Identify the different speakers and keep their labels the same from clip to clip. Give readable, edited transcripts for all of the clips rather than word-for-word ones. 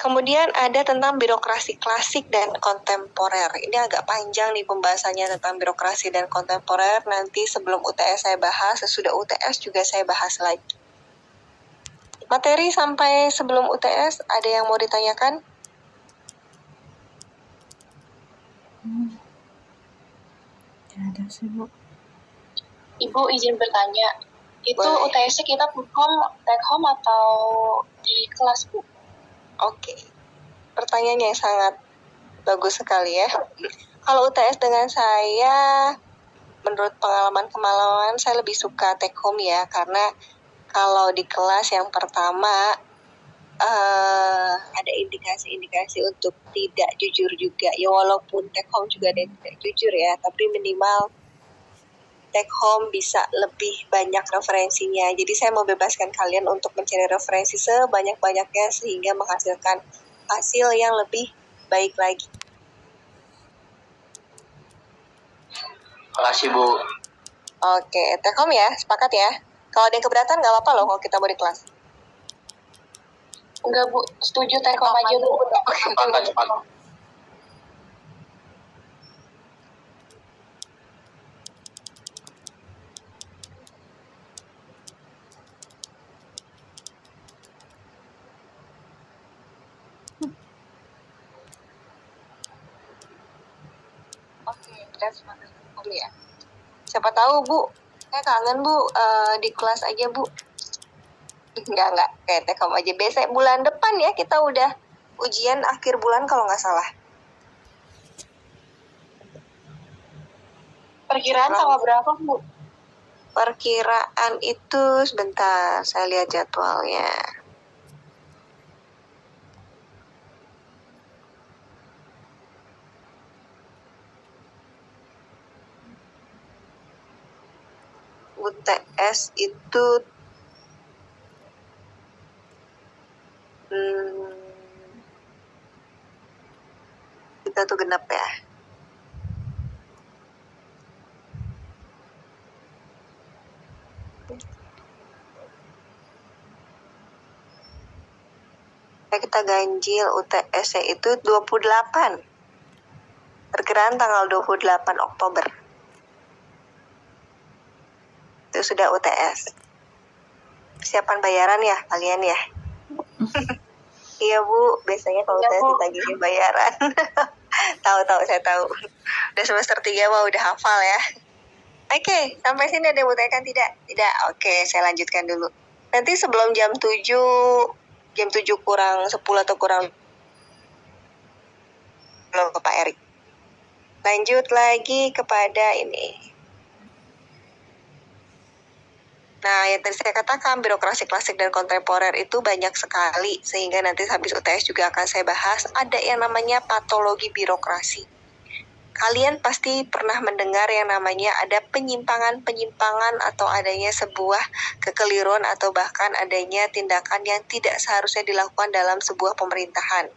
Speaker 1: Kemudian ada tentang birokrasi klasik dan kontemporer. Ini agak panjang nih pembahasannya tentang birokrasi dan kontemporer. Nanti sebelum UTS saya bahas, sesudah UTS juga saya bahas lagi. Materi sampai sebelum UTS, ada yang mau ditanyakan?
Speaker 2: Ada sih, Bu.
Speaker 1: Ibu izin bertanya, itu UTS kita take home atau di kelas, Bu? Oke. Pertanyaannya sangat bagus sekali ya. Kalau UTS dengan saya, menurut pengalaman saya lebih suka take home ya, karena kalau di kelas yang pertama ada indikasi-indikasi untuk tidak jujur juga ya, walaupun take home juga ada yang tidak jujur ya, tapi minimal take home bisa lebih banyak referensinya. Jadi saya mau bebaskan kalian untuk mencari referensi sebanyak-banyaknya sehingga menghasilkan hasil yang lebih baik lagi.
Speaker 3: Makasih, Bu.
Speaker 1: Oke, take home ya, sepakat ya. Kalau ada yang keberatan nggak apa-apa loh kalau kita mau di kelas. Enggak, Bu, setuju take home aja, Bu.
Speaker 3: Cepat.
Speaker 1: Oke, that's home ya. Siapa tahu, Bu, saya kangen, Bu, di kelas aja, Bu. Enggak, kayak take home aja. Besok bulan depan ya, kita udah ujian akhir bulan kalau nggak salah. Perkiraan tanggal berapa, Bu? Perkiraan itu, sebentar, saya lihat jadwalnya. UTS itu kita tuh genap ya. Kita ganjil UTS itu 28. Perkiraan tanggal 28 Oktober. Itu sudah UTS. Persiapan bayaran ya kalian ya? Iya, Bu, biasanya kalau UTS ditagihin bayaran. Tahu, saya tahu. Udah semester 3 mah udah hafal ya. Oke, sampai sini ada yang mau tanyakan tidak? Tidak, oke, saya lanjutkan dulu. Nanti sebelum jam 7 kurang 10 atau kurang belum ke Pak Erik. Lanjut lagi kepada ini. Nah, yang tadi saya katakan, birokrasi klasik dan kontemporer itu banyak sekali, sehingga nanti habis UTS juga akan saya bahas. Ada yang namanya patologi birokrasi. Kalian pasti pernah mendengar yang namanya ada penyimpangan atau adanya sebuah kekeliruan atau bahkan adanya tindakan yang tidak seharusnya dilakukan dalam sebuah pemerintahan.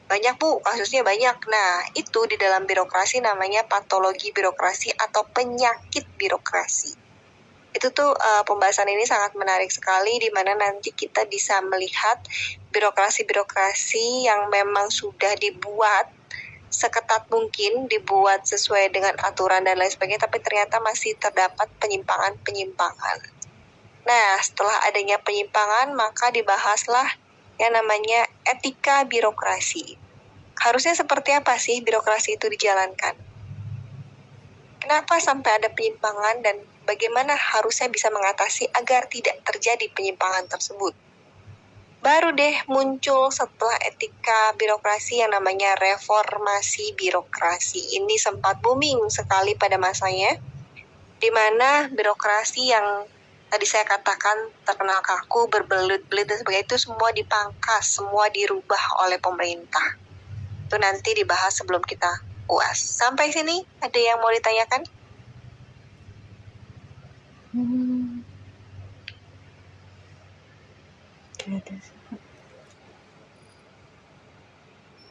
Speaker 1: Banyak, Bu, kasusnya banyak. Nah, itu di dalam birokrasi namanya patologi birokrasi atau penyakit birokrasi. Itu tuh pembahasan ini sangat menarik sekali, di mana nanti kita bisa melihat birokrasi yang memang sudah dibuat seketat mungkin, dibuat sesuai dengan aturan dan lain sebagainya, tapi ternyata masih terdapat penyimpangan. Nah, setelah adanya penyimpangan, maka dibahaslah yang namanya etika birokrasi. Harusnya seperti apa sih birokrasi itu dijalankan? Kenapa sampai ada penyimpangan dan bagaimana harusnya bisa mengatasi agar tidak terjadi penyimpangan tersebut? Baru deh muncul setelah etika birokrasi yang namanya reformasi birokrasi. Ini sempat booming sekali pada masanya, di mana birokrasi yang tadi saya katakan terkenal kaku, berbelit-belit dan sebagainya itu semua dipangkas, semua dirubah oleh pemerintah. Itu nanti dibahas sebelum kita UAS. Sampai sini ada yang mau ditanyakan?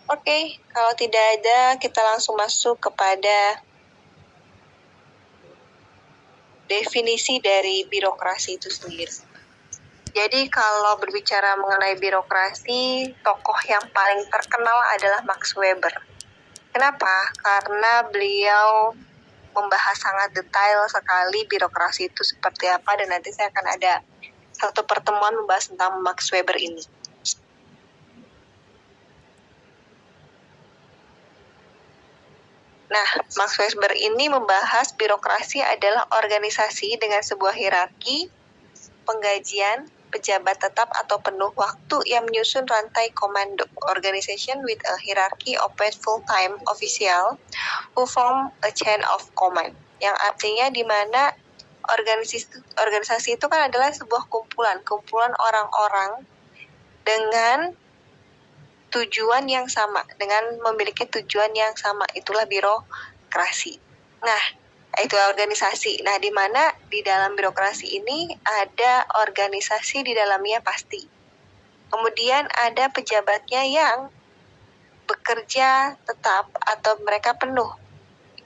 Speaker 1: Oke, kalau tidak ada, kita langsung masuk kepada definisi dari birokrasi itu sendiri. Jadi kalau berbicara mengenai birokrasi, tokoh yang paling terkenal adalah Max Weber. Kenapa? Karena beliau membahas sangat detail sekali birokrasi itu seperti apa, dan nanti saya akan ada satu pertemuan membahas tentang Max Weber ini. Nah, Max Weber ini membahas birokrasi adalah organisasi dengan sebuah hierarki, penggajian, pejabat tetap atau penuh waktu yang menyusun rantai komando. Organization with a hierarchy of full-time official who form a chain of command. Yang artinya di mana organisasi itu kan adalah sebuah kumpulan orang-orang dengan tujuan yang sama, dengan memiliki tujuan yang sama. Itulah birokrasi. Nah, itu organisasi. Nah, di mana di dalam birokrasi ini ada organisasi di dalamnya pasti. Kemudian ada pejabatnya yang bekerja tetap atau mereka penuh,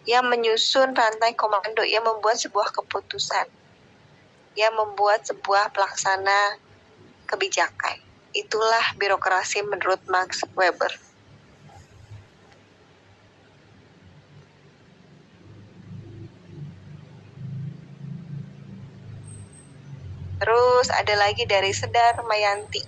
Speaker 1: yang menyusun rantai komando, yang membuat sebuah keputusan, yang membuat sebuah pelaksana kebijakan. Itulah birokrasi menurut Max Weber. Terus ada lagi dari Sedar Mayanti.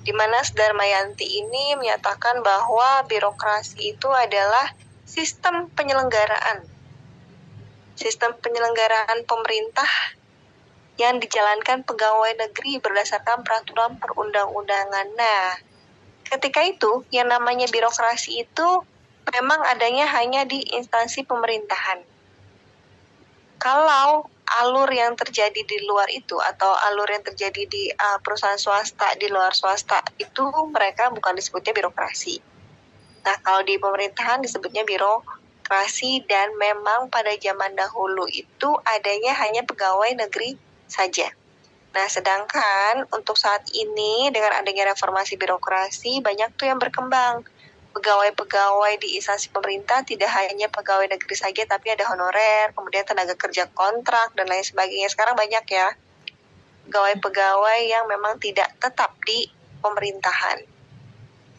Speaker 1: Di mana Sedar Mayanti ini menyatakan bahwa birokrasi itu adalah sistem penyelenggaraan pemerintah yang dijalankan pegawai negeri berdasarkan peraturan perundang-undangan. Nah, ketika itu yang namanya birokrasi itu memang adanya hanya di instansi pemerintahan. Kalau alur yang terjadi di luar itu atau alur yang terjadi di perusahaan swasta, di luar swasta, itu mereka bukan disebutnya birokrasi. Nah, kalau di pemerintahan disebutnya birokrasi, dan memang pada zaman dahulu itu adanya hanya pegawai negeri saja. Nah, sedangkan untuk saat ini dengan adanya reformasi birokrasi, banyak tuh yang berkembang. Pegawai-pegawai di instansi pemerintah tidak hanya pegawai negeri saja, tapi ada honorer, kemudian tenaga kerja kontrak, dan lain sebagainya. Sekarang banyak ya pegawai-pegawai yang memang tidak tetap di pemerintahan.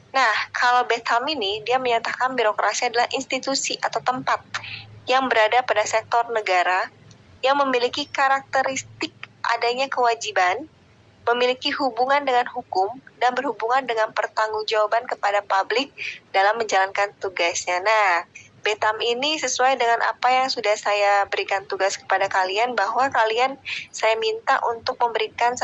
Speaker 1: Nah, kalau Betham ini, dia menyatakan birokrasi adalah institusi atau tempat yang berada pada sektor negara yang memiliki karakteristik adanya kewajiban, memiliki hubungan dengan hukum, dan berhubungan dengan pertanggungjawaban kepada publik dalam menjalankan tugasnya. Nah, Betham ini sesuai dengan apa yang sudah saya berikan tugas kepada kalian, bahwa kalian saya minta untuk memberikan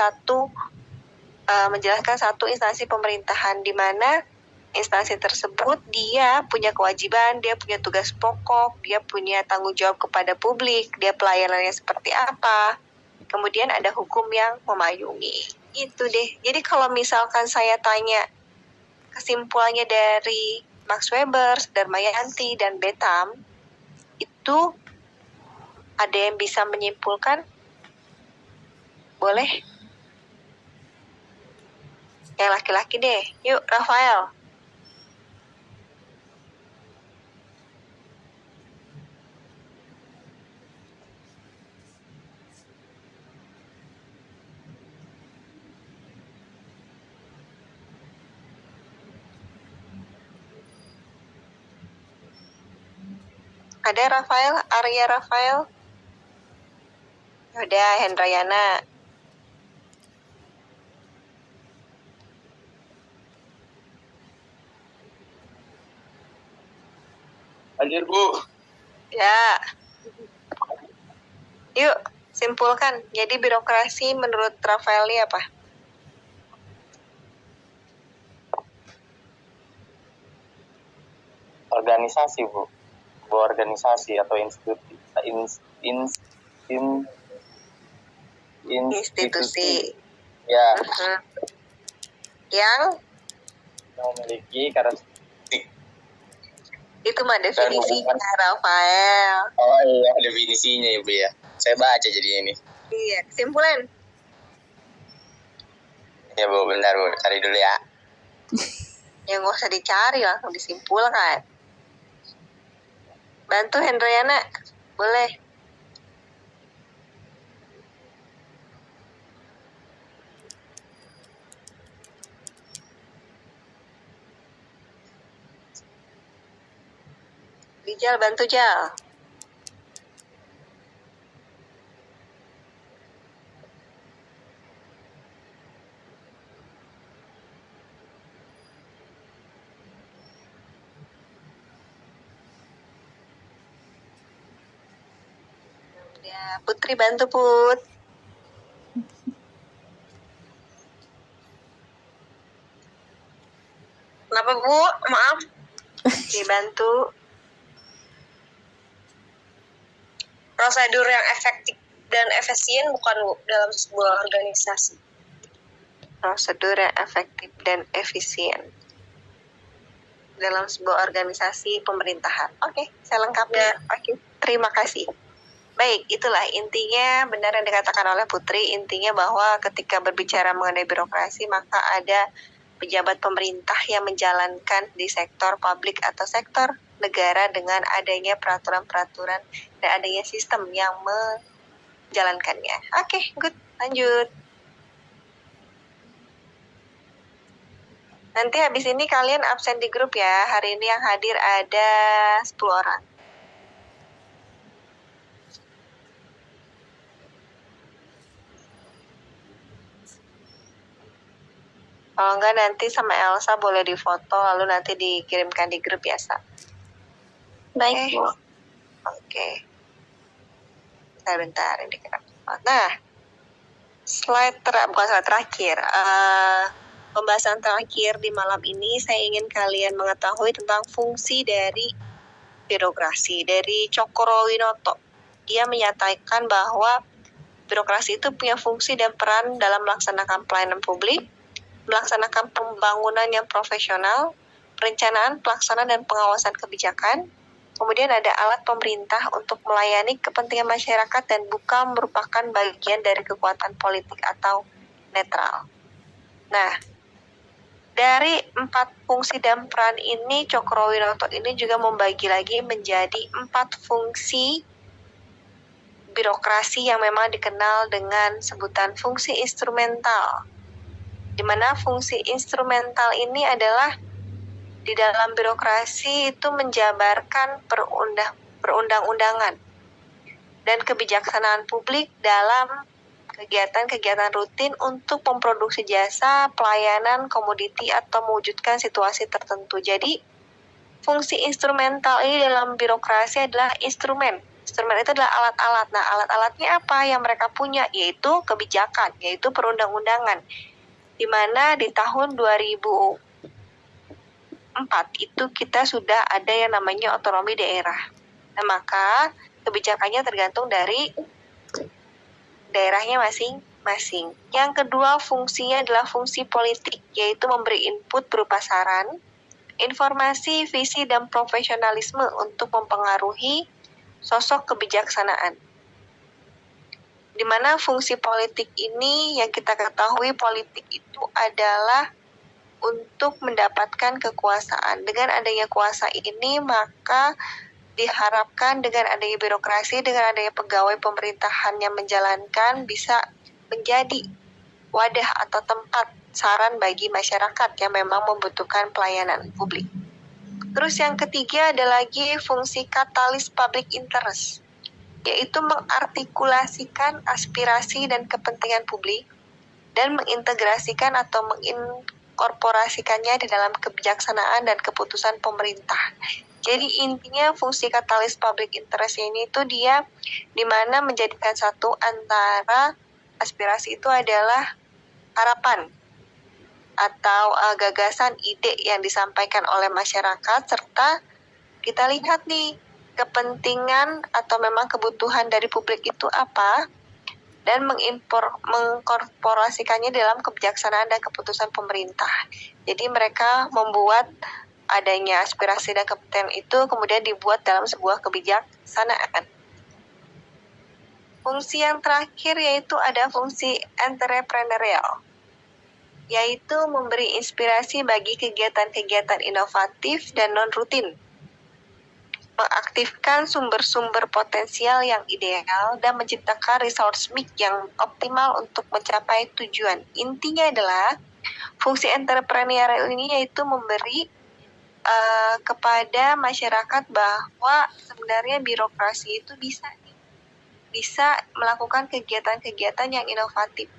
Speaker 1: menjelaskan satu instansi pemerintahan di mana instansi tersebut dia punya kewajiban, dia punya tugas pokok, dia punya tanggung jawab kepada publik, dia pelayanannya seperti apa, kemudian ada hukum yang memayungi. Itu deh. Jadi kalau misalkan saya tanya kesimpulannya dari Max Weber, Sedar Mayanti, dan Betham, itu ada yang bisa menyimpulkan? Boleh? Yang laki-laki deh. Yuk, Rafael. Ada Rafael, Arya Rafael. Udah, Hendrayana.
Speaker 3: Anjir, Bu.
Speaker 1: Ya. Yuk, simpulkan. Jadi birokrasi menurut Rafael ini apa?
Speaker 3: Organisasi, Bu. Sebuah organisasi atau institusi.
Speaker 1: Institusi.
Speaker 3: Ya.
Speaker 1: Yang
Speaker 3: memiliki karakteristik.
Speaker 1: itu mah definisinya, Rafael.
Speaker 3: Oh iya, definisinya ya, Bu ya. Saya baca jadi ini.
Speaker 1: Iya, kesimpulan.
Speaker 3: Ya, Bu, bentar, Bu. Cari dulu ya.
Speaker 1: Ya nggak usah dicari, langsung disimpulkan. Bantu Hendrayana, boleh. Rijal, bantu Jal. Ya, Putri bantu Put. Kenapa Bu? Maaf. Dibantu. Prosedur yang efektif dan efisien bukan Bu dalam sebuah organisasi. Prosedur yang efektif dan efisien dalam sebuah organisasi pemerintahan. Oke, saya lengkapi. Ya. Oke, terima kasih. Baik, itulah intinya benar yang dikatakan oleh Putri, intinya bahwa ketika berbicara mengenai birokrasi maka ada pejabat pemerintah yang menjalankan di sektor publik atau sektor negara dengan adanya peraturan-peraturan dan adanya sistem yang menjalankannya. Oke, good. Lanjut. Nanti habis ini kalian absen di grup ya. Hari ini yang hadir ada 10 orang. Kalau enggak nanti sama Elsa boleh difoto lalu nanti dikirimkan di grup biasa. Baik, Bu. Oke. Bentar ini kenapa. Nah, bukan slide terakhir. Pembahasan terakhir di malam ini saya ingin kalian mengetahui tentang fungsi dari birokrasi dari Cokroaminoto. Dia menyatakan bahwa birokrasi itu punya fungsi dan peran dalam melaksanakan pelayanan publik, melaksanakan pembangunan yang profesional, perencanaan, pelaksanaan, dan pengawasan kebijakan. Kemudian ada alat pemerintah untuk melayani kepentingan masyarakat dan bukan merupakan bagian dari kekuatan politik atau netral. Nah, dari 4 fungsi dan peran ini, Cokroaminoto ini juga membagi lagi menjadi 4 fungsi birokrasi yang memang dikenal dengan sebutan fungsi instrumental. Di mana fungsi instrumental ini adalah di dalam birokrasi itu menjabarkan perundang-undangan dan kebijaksanaan publik dalam kegiatan-kegiatan rutin untuk memproduksi jasa, pelayanan, komoditi, atau mewujudkan situasi tertentu. Jadi, fungsi instrumental ini dalam birokrasi adalah instrumen. Instrumen itu adalah alat-alat. Nah, alat-alatnya apa yang mereka punya? Yaitu kebijakan, yaitu perundang-undangan. Di mana di tahun 2004 itu kita sudah ada yang namanya otonomi daerah. Nah, maka kebijakannya tergantung dari daerahnya masing-masing. Yang kedua fungsinya adalah fungsi politik, yaitu memberi input berupa saran, informasi, visi, dan profesionalisme untuk mempengaruhi sosok kebijaksanaan. Di mana fungsi politik ini yang kita ketahui politik itu adalah untuk mendapatkan kekuasaan. Dengan adanya kuasa ini maka diharapkan dengan adanya birokrasi, dengan adanya pegawai pemerintahan yang menjalankan bisa menjadi wadah atau tempat saran bagi masyarakat yang memang membutuhkan pelayanan publik. Terus yang ketiga ada lagi fungsi katalis public interest, yaitu mengartikulasikan aspirasi dan kepentingan publik dan mengintegrasikan atau menginkorporasikannya di dalam kebijaksanaan dan keputusan pemerintah. Jadi intinya fungsi katalis public interest ini itu dia dimana menjadikan satu antara aspirasi itu adalah harapan atau gagasan ide yang disampaikan oleh masyarakat serta kita lihat nih kepentingan atau memang kebutuhan dari publik itu apa dan mengkorporasikannya dalam kebijaksanaan dan keputusan pemerintah. Jadi mereka membuat adanya aspirasi dan kepentingan itu kemudian dibuat dalam sebuah kebijaksanaan. Fungsi yang terakhir yaitu ada fungsi entrepreneurial, yaitu memberi inspirasi bagi kegiatan-kegiatan inovatif dan non-rutin, mengaktifkan sumber-sumber potensial yang ideal, dan menciptakan resource mix yang optimal untuk mencapai tujuan. Intinya adalah fungsi entrepreneurial ini yaitu memberi kepada masyarakat bahwa sebenarnya birokrasi itu bisa melakukan kegiatan-kegiatan yang inovatif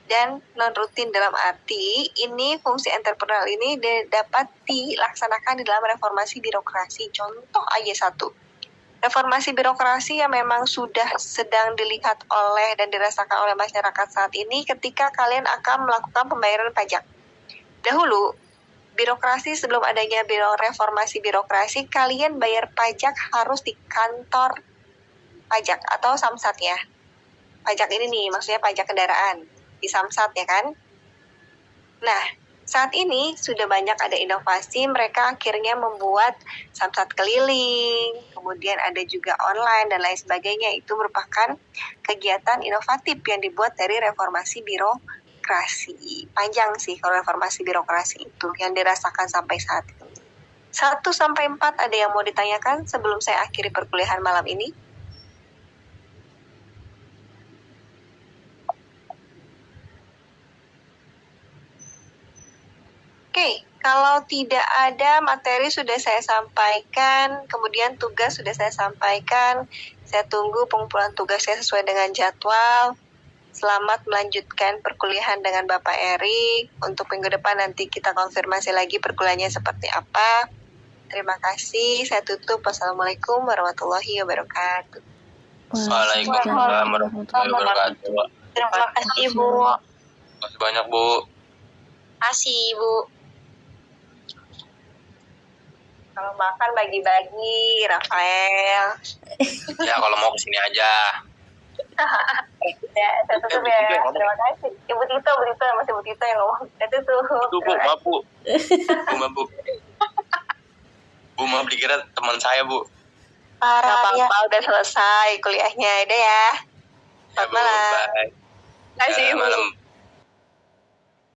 Speaker 1: dan non rutin, dalam arti ini fungsi entrepreneurial ini dapat dilaksanakan di dalam reformasi birokrasi. Contoh aja satu, reformasi birokrasi yang memang sudah sedang dilihat oleh dan dirasakan oleh masyarakat saat ini ketika kalian akan melakukan pembayaran pajak. Dahulu, birokrasi sebelum adanya reformasi birokrasi, kalian bayar pajak harus di kantor pajak atau samsatnya. Pajak ini nih, maksudnya pajak kendaraan di samsat ya kan. Nah, saat ini sudah banyak ada inovasi, mereka akhirnya membuat samsat keliling, kemudian ada juga online dan lain sebagainya. Itu merupakan kegiatan inovatif yang dibuat dari reformasi birokrasi. Panjang sih kalau reformasi birokrasi itu yang dirasakan sampai saat ini. 1-4 ada yang mau ditanyakan sebelum saya akhiri perkuliahan malam ini? Oke, kalau tidak ada, materi sudah saya sampaikan, kemudian tugas sudah saya sampaikan. Saya tunggu pengumpulan tugasnya sesuai dengan jadwal. Selamat melanjutkan perkuliahan dengan Bapak Erik. Untuk minggu depan nanti kita konfirmasi lagi perkuliahannya seperti apa. Terima kasih. Saya tutup. Wassalamualaikum warahmatullahi wabarakatuh.
Speaker 3: Waalaikumsalam warahmatullahi wabarakatuh.
Speaker 1: Terima kasih, Bu.
Speaker 3: Masih banyak, Bu.
Speaker 1: Kasih, Bu. Kalau makan bagi-bagi, Rafael.
Speaker 3: Ya, kalau mau kesini aja.
Speaker 1: Ya, saya tutup ya. Terima kasih. Ibu Tito, masih Ibu Tito yang ngomong. Saya tutup.
Speaker 3: Itu, Bu, maaf, Bu. Bu. Bu, maaf dikira teman saya, Bu.
Speaker 1: Parah, ya. Udah selesai kuliahnya. Udah ya. Selamat malam.
Speaker 3: Bye.
Speaker 1: Terima kasih, Bu.
Speaker 3: Malam.